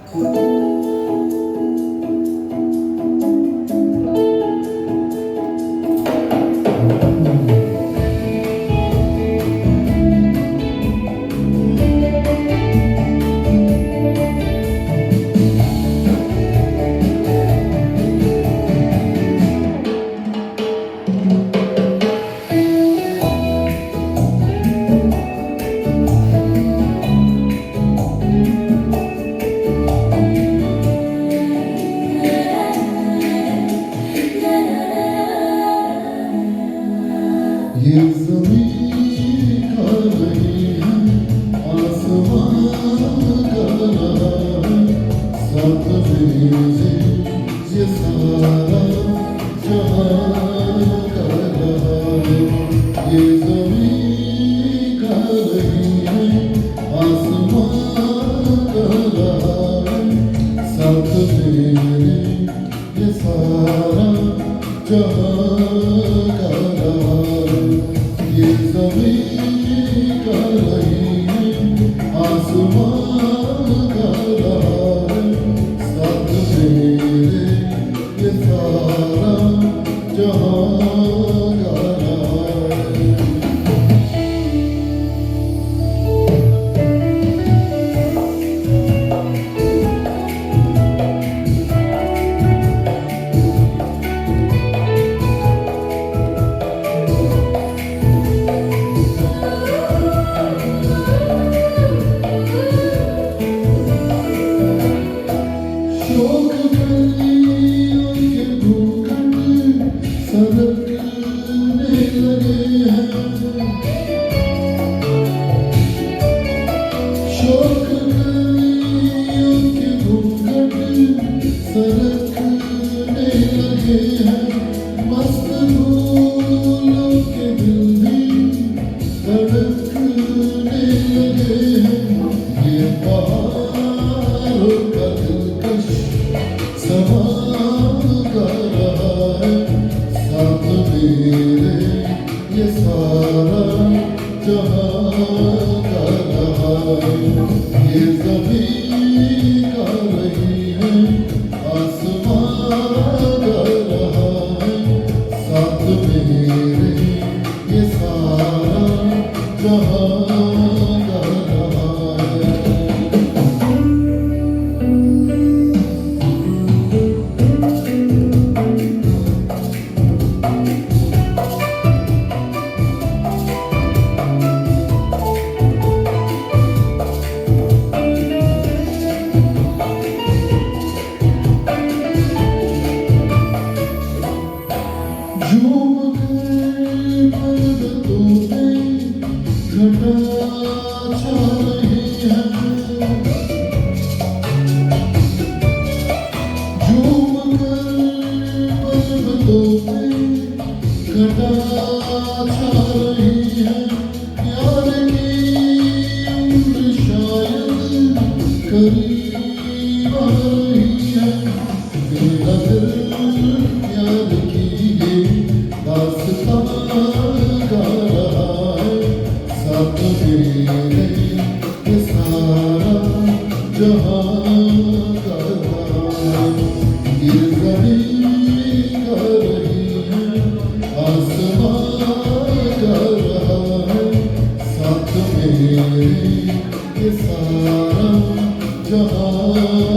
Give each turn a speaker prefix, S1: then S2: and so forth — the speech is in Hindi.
S1: ये ज़मीं का नहीं है, आसमान का है, साथ भेजे ये सारा जहां का है। ये ज़मीं का नहीं है, आसमान का है, साथ भेजे ये सारा जहां का है। ये ज़मीं का नहीं है, आसमान का है, साथ मेरे ये सारा जहां का है। शौक गलियों के घूंघट सरकने लगे हैं। शौक गलियों के घूंघट सरकने लगे हैं। मस्त फूलों के दिल भी धड़कने लगे हैं। ये बहारों का दिलकश समा का रहा है, साथ मेरे ये सारा जहां का रहा है। ये ज़मीं का नहीं है, आसमान का रहा है, साथ मेरे ये सारा जहां का रहा है। झूम गए पर्वतों पे घटा छा रही है। झूम गए पर्वतों पे घटा छा रही है। प्यार की उम्र शायद करीब आ रही है। मेरा दिल प्यार की ये दास्तां गा रहा है, साथ मेरे ये सारा जहां का रहा है। ये ज़मीं का नहीं है, आसमान का रहा है, साथ मेरे ये सारा जहां